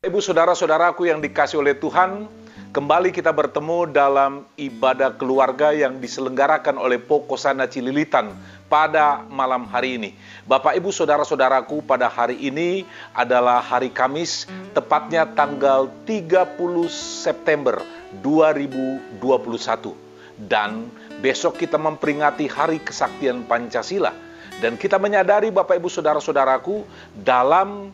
Ibu saudara-saudaraku yang dikasih oleh Tuhan, kembali kita bertemu dalam ibadah keluarga yang diselenggarakan oleh Pokosana Cililitan pada malam hari ini. Bapak Ibu saudara-saudaraku, pada hari ini adalah hari Kamis, tepatnya tanggal 30 September 2021. Dan besok kita memperingati Hari Kesaktian Pancasila. Dan kita menyadari Bapak Ibu saudara-saudaraku, dalam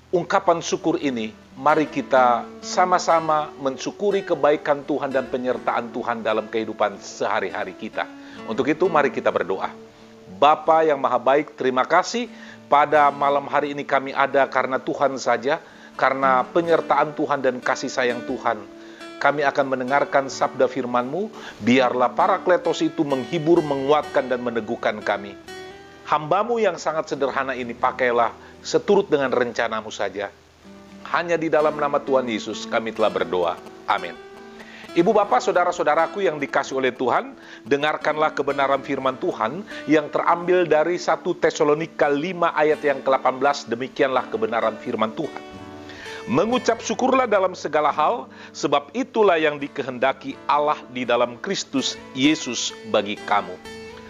ungkapan syukur ini, mari kita sama-sama mensyukuri kebaikan Tuhan dan penyertaan Tuhan dalam kehidupan sehari-hari kita. Untuk itu, mari kita berdoa. Bapa yang Maha Baik, terima kasih pada malam hari ini kami ada karena Tuhan saja, karena penyertaan Tuhan dan kasih sayang Tuhan. Kami akan mendengarkan sabda firman-Mu, biarlah Parakletos itu menghibur, menguatkan, dan meneguhkan kami. Hamba-Mu yang sangat sederhana ini pakailah seturut dengan rencana-Mu saja. Hanya di dalam nama Tuhan Yesus kami telah berdoa. Amin. Ibu bapak saudara-saudaraku yang dikasih oleh Tuhan, dengarkanlah kebenaran firman Tuhan yang terambil dari 1 Tesalonika 5 ayat yang ke-18. Demikianlah kebenaran firman Tuhan. Mengucap syukurlah dalam segala hal, sebab itulah yang dikehendaki Allah di dalam Kristus Yesus bagi kamu.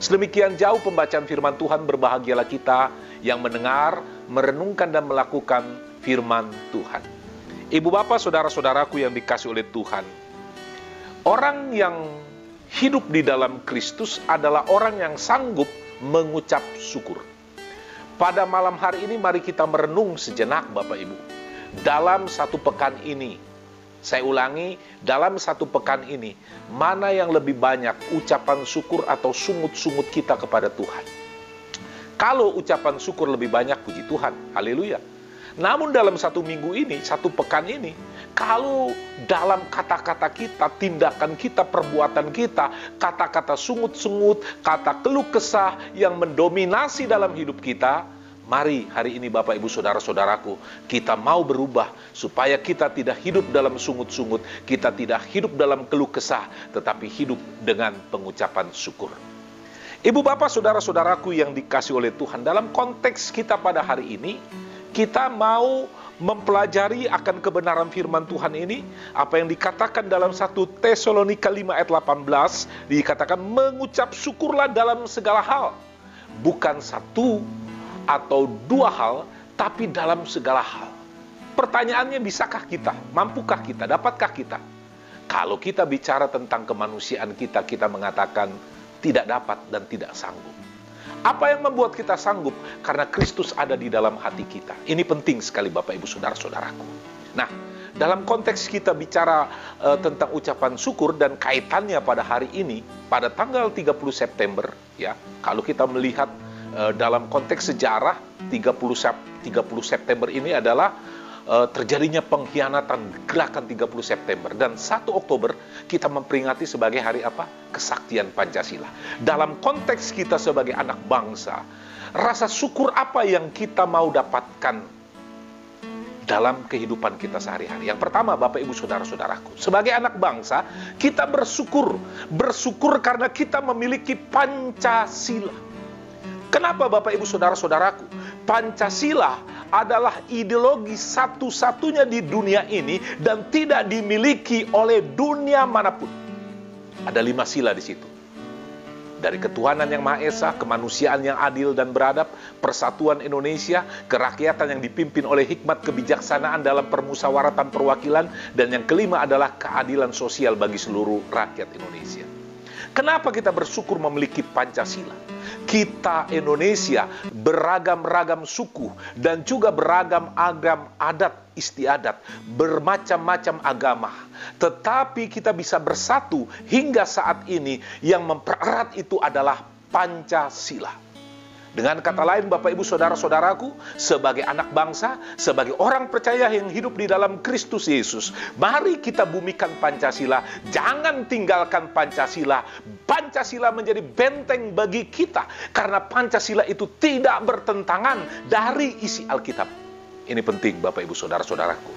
Sedemikian jauh pembacaan firman Tuhan, berbahagialah kita yang mendengar, merenungkan dan melakukan firman Tuhan. Ibu bapak saudara-saudaraku yang dikasih oleh Tuhan, orang yang hidup di dalam Kristus adalah orang yang sanggup mengucap syukur. Pada malam hari ini mari kita merenung sejenak Bapak Ibu. Dalam satu pekan ini, saya ulangi, dalam satu pekan ini, mana yang lebih banyak ucapan syukur atau sungut-sungut kita kepada Tuhan? Kalau ucapan syukur lebih banyak, puji Tuhan, haleluya. Namun dalam satu minggu ini, satu pekan ini, kalau dalam kata-kata kita, tindakan kita, perbuatan kita, kata-kata sungut-sungut, kata keluh kesah yang mendominasi dalam hidup kita, mari hari ini Bapak Ibu saudara-saudaraku, kita mau berubah supaya kita tidak hidup dalam sungut-sungut, kita tidak hidup dalam keluh kesah, tetapi hidup dengan pengucapan syukur. Ibu bapak saudara-saudaraku yang dikasih oleh Tuhan, dalam konteks kita pada hari ini, kita mau mempelajari akan kebenaran firman Tuhan ini, apa yang dikatakan dalam 1 Tesalonika 5 ayat 18, dikatakan mengucap syukurlah dalam segala hal. Bukan satu atau dua hal, tapi dalam segala hal. Pertanyaannya, bisakah kita? Mampukah kita? Dapatkah kita? Kalau kita bicara tentang kemanusiaan kita, kita mengatakan tidak dapat dan tidak sanggup. Apa yang membuat kita sanggup? Karena Kristus ada di dalam hati kita. Ini penting sekali Bapak Ibu saudara-saudaraku. Nah, dalam konteks kita bicara tentang ucapan syukur dan kaitannya pada hari ini, pada tanggal 30 September, ya, kalau kita melihat dalam konteks sejarah, 30 September ini adalah terjadinya pengkhianatan gerakan 30 September. Dan 1 Oktober kita memperingati sebagai hari apa? Kesaktian Pancasila. Dalam konteks kita sebagai anak bangsa, rasa syukur apa yang kita mau dapatkan dalam kehidupan kita sehari-hari? Yang pertama Bapak Ibu saudara-saudaraku, sebagai anak bangsa, kita bersyukur. Bersyukur karena kita memiliki Pancasila. Kenapa Bapak Ibu saudara-saudaraku? Pancasila adalah ideologi satu-satunya di dunia ini dan tidak dimiliki oleh dunia manapun. Ada 5 sila di situ. Dari ketuhanan yang Maha Esa, kemanusiaan yang adil dan beradab, persatuan Indonesia, kerakyatan yang dipimpin oleh hikmat kebijaksanaan dalam permusyawaratan perwakilan, dan yang kelima adalah keadilan sosial bagi seluruh rakyat Indonesia. Kenapa kita bersyukur memiliki Pancasila? Kita Indonesia beragam-ragam suku dan juga beragam adat istiadat, bermacam-macam agama. Tetapi kita bisa bersatu hingga saat ini, yang mempererat itu adalah Pancasila. Dengan kata lain Bapak Ibu saudara-saudaraku, sebagai anak bangsa, sebagai orang percaya yang hidup di dalam Kristus Yesus, mari kita bumikan Pancasila, jangan tinggalkan Pancasila. Pancasila menjadi benteng bagi kita, karena Pancasila itu tidak bertentangan dari isi Alkitab. Ini penting Bapak Ibu saudara-saudaraku.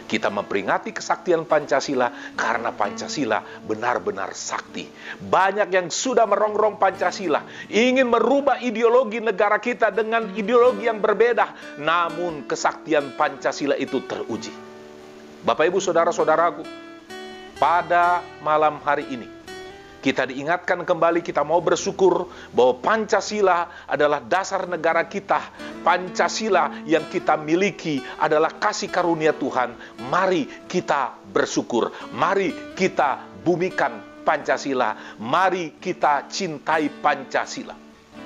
Kita memperingati kesaktian Pancasila karena Pancasila benar-benar sakti. Banyak yang sudah merongrong Pancasila, ingin merubah ideologi negara kita dengan ideologi yang berbeda. Namun kesaktian Pancasila itu teruji. Bapak, Ibu, Saudara-saudaraku, pada malam hari ini, kita diingatkan kembali, kita mau bersyukur bahwa Pancasila adalah dasar negara kita. Pancasila yang kita miliki adalah kasih karunia Tuhan. Mari kita bersyukur. Mari kita bumikan Pancasila. Mari kita cintai Pancasila.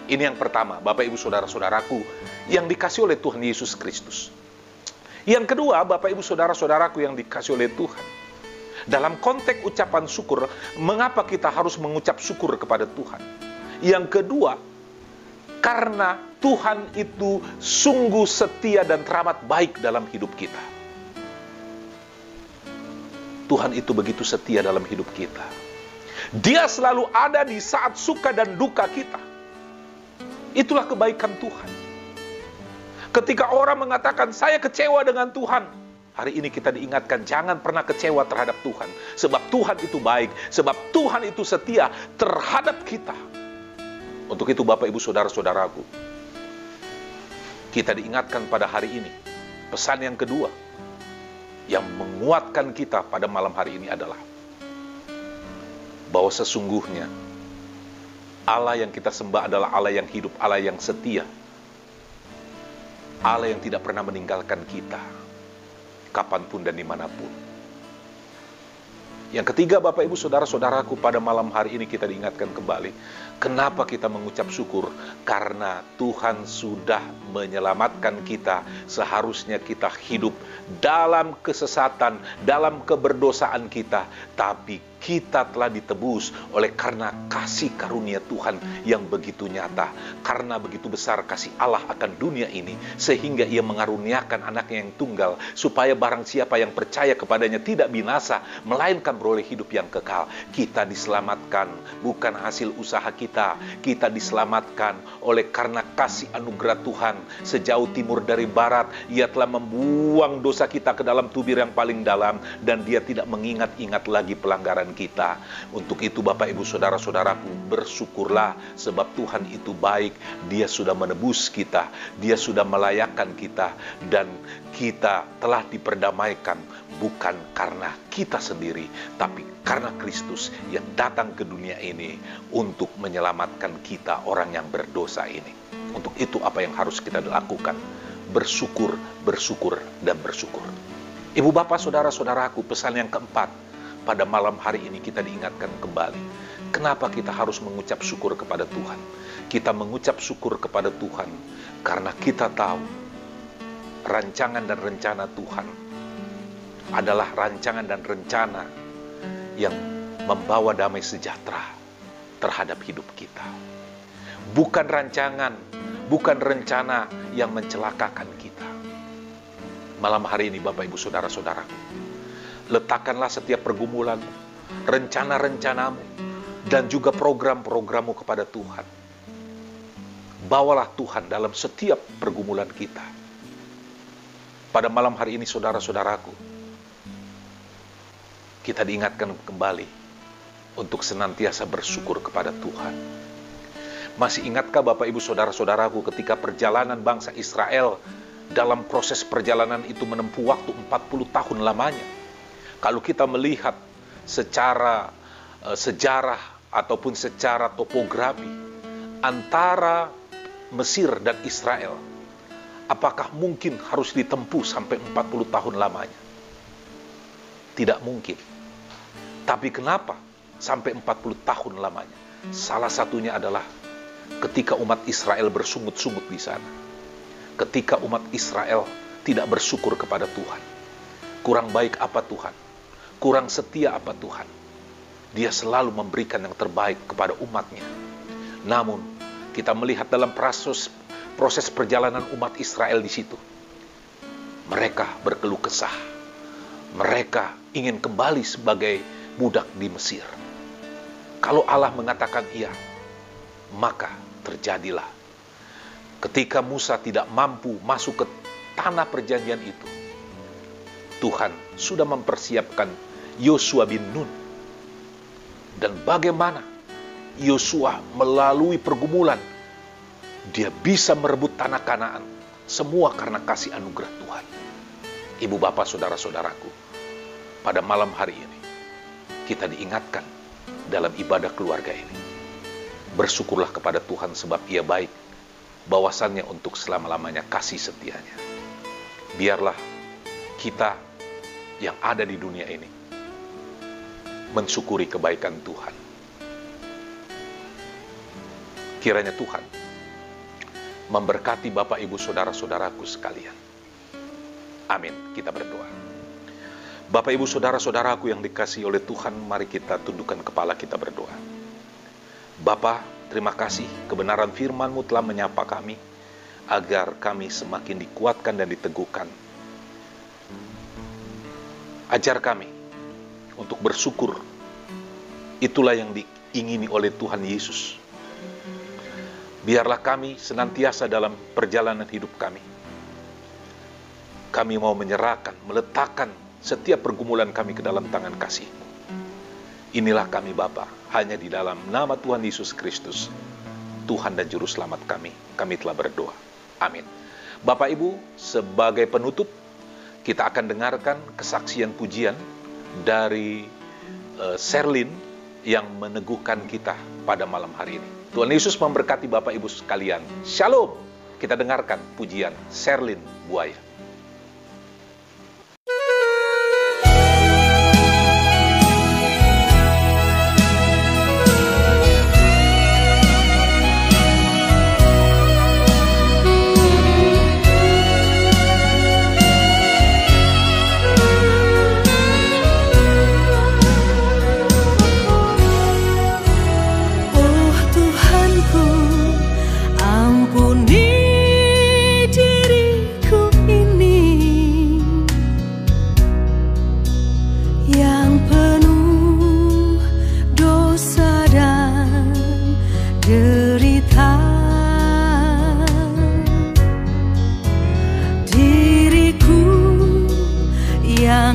Ini yang pertama, Bapak, Ibu, Saudara-saudaraku, yang dikasih oleh Tuhan Yesus Kristus. Yang kedua, Bapak, Ibu, Saudara-saudaraku yang dikasih oleh Tuhan, dalam konteks ucapan syukur, mengapa kita harus mengucap syukur kepada Tuhan? Yang kedua, karena Tuhan itu sungguh setia dan teramat baik dalam hidup kita. Tuhan itu begitu setia dalam hidup kita. Dia selalu ada di saat suka dan duka kita. Itulah kebaikan Tuhan. Ketika orang mengatakan, saya kecewa dengan Tuhan, hari ini kita diingatkan, jangan pernah kecewa terhadap Tuhan. Sebab Tuhan itu baik, sebab Tuhan itu setia terhadap kita. Untuk itu Bapak, Ibu, Saudara-saudaraku, kita diingatkan pada hari ini, pesan yang kedua, yang menguatkan kita pada malam hari ini adalah, bahwa sesungguhnya, Allah yang kita sembah adalah Allah yang hidup, Allah yang setia. Allah yang tidak pernah meninggalkan kita, kapanpun dan dimanapun. Yang ketiga, Bapak, Ibu, Saudara-saudaraku, pada malam hari ini kita diingatkan kembali, kenapa kita mengucap syukur? Karena Tuhan sudah menyelamatkan kita. Seharusnya kita hidup dalam kesesatan, dalam keberdosaan kita, tapi kita telah ditebus oleh karena kasih karunia Tuhan yang begitu nyata. Karena begitu besar kasih Allah akan dunia ini, sehingga Ia mengaruniakan anaknya yang tunggal, supaya barang siapa yang percaya kepadanya tidak binasa, melainkan beroleh hidup yang kekal. Kita diselamatkan bukan hasil usaha kita. Kita diselamatkan oleh karena kasih anugerah Tuhan. Sejauh timur dari barat, Ia telah membuang dosa kita ke dalam tubir yang paling dalam, dan Dia tidak mengingat-ingat lagi pelanggaran kita. Untuk itu Bapak, Ibu, Saudara-saudaraku, bersyukurlah sebab Tuhan itu baik. Dia sudah menebus kita, Dia sudah melayakkan kita, dan kita telah diperdamaikan bukan karena kita sendiri, tapi karena Kristus yang datang ke dunia ini untuk menyelamatkan kita, orang yang berdosa ini. Untuk itu apa yang harus kita lakukan? Bersyukur, bersyukur, dan bersyukur. Ibu, Bapak, Saudara-saudaraku, pesan yang keempat, pada malam hari ini kita diingatkan kembali, kenapa kita harus mengucap syukur kepada Tuhan? Kita mengucap syukur kepada Tuhan karena kita tahu rancangan dan rencana Tuhan adalah rancangan dan rencana yang membawa damai sejahtera terhadap hidup kita. Bukan rancangan, bukan rencana yang mencelakakan kita. Malam hari ini Bapak, Ibu, Saudara-saudaraku, letakkanlah setiap pergumulanmu, rencana-rencanamu, dan juga program-programmu kepada Tuhan. Bawalah Tuhan dalam setiap pergumulan kita. Pada malam hari ini, saudara-saudaraku, kita diingatkan kembali untuk senantiasa bersyukur kepada Tuhan. Masih ingatkah Bapak, Ibu, Saudara-saudaraku, ketika perjalanan bangsa Israel dalam proses perjalanan itu menempuh waktu 40 tahun lamanya? Kalau kita melihat secara sejarah ataupun secara topografi antara Mesir dan Israel, apakah mungkin harus ditempuh sampai 40 tahun lamanya? Tidak mungkin. Tapi kenapa sampai 40 tahun lamanya? Salah satunya adalah ketika umat Israel bersungut-sungut di sana. Ketika umat Israel tidak bersyukur kepada Tuhan. Kurang baik apa Tuhan? Kurang setia apa Tuhan? Dia selalu memberikan yang terbaik kepada umatnya. Namun, kita melihat dalam proses perjalanan umat Israel di situ. Mereka berkeluh kesah. Mereka ingin kembali sebagai budak di Mesir. Kalau Allah mengatakan iya, maka terjadilah. Ketika Musa tidak mampu masuk ke tanah perjanjian itu, Tuhan sudah mempersiapkan Yosua bin Nun. Dan bagaimana Yosua melalui pergumulan, dia bisa merebut tanah Kanaan. Semua karena kasih anugerah Tuhan. Ibu bapak saudara-saudaraku, pada malam hari ini, kita diingatkan dalam ibadah keluarga ini. Bersyukurlah kepada Tuhan sebab Ia baik, bahwasannya untuk selama-lamanya kasih setianya. Biarlah kita yang ada di dunia ini mensyukuri kebaikan Tuhan. Kiranya Tuhan memberkati Bapak Ibu Saudara-saudaraku sekalian. Amin. Kita berdoa. Bapak Ibu Saudara-saudaraku yang dikasihi oleh Tuhan, mari kita tundukkan kepala, kita berdoa. Bapa, terima kasih kebenaran firman-Mu telah menyapa kami, agar kami semakin dikuatkan dan diteguhkan. Ajar kami untuk bersyukur. Itulah yang diingini oleh Tuhan Yesus. Biarlah kami senantiasa dalam perjalanan hidup kami. Kami mau menyerahkan, meletakkan setiap pergumulan kami ke dalam tangan kasih-Mu. Inilah kami Bapa, hanya di dalam nama Tuhan Yesus Kristus, Tuhan dan Juru Selamat kami telah berdoa. Amin. Bapak Ibu, sebagai penutup, kita akan dengarkan kesaksian pujian dari Sherlyn yang meneguhkan kita pada malam hari ini. Tuhan Yesus memberkati Bapak Ibu sekalian. Shalom. Kita dengarkan pujian Sherlyn Buaya.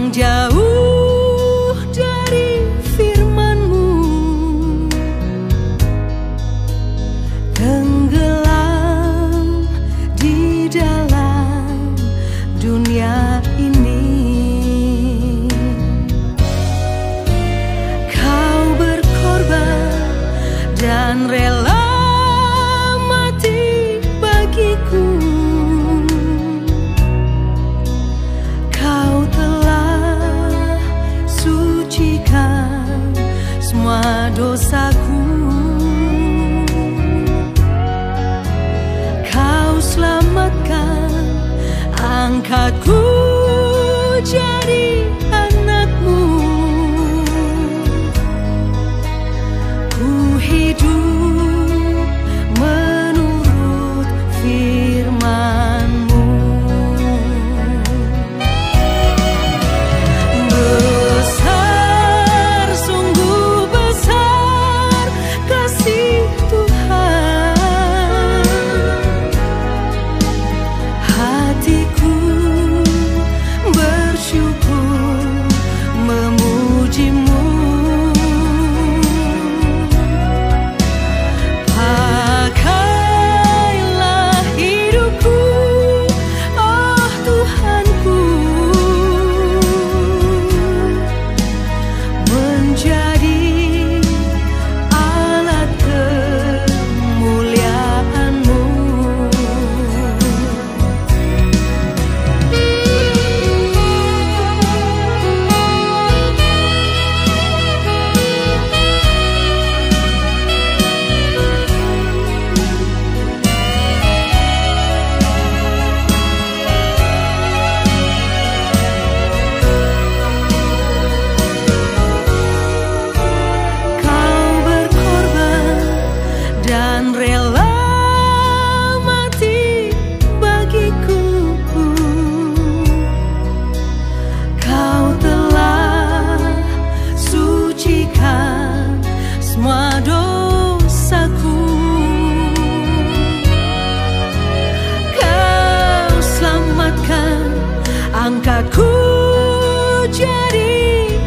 Jauh dari firman-Mu, tenggelam di dalam dunia ini. Kau berkorban dan rela mati bagiku. Semua dosaku, Kau selamatkan, angkatku jadi anak-Mu. Ku hidup menurut firman-Mu. Hatiku bersyukur jadi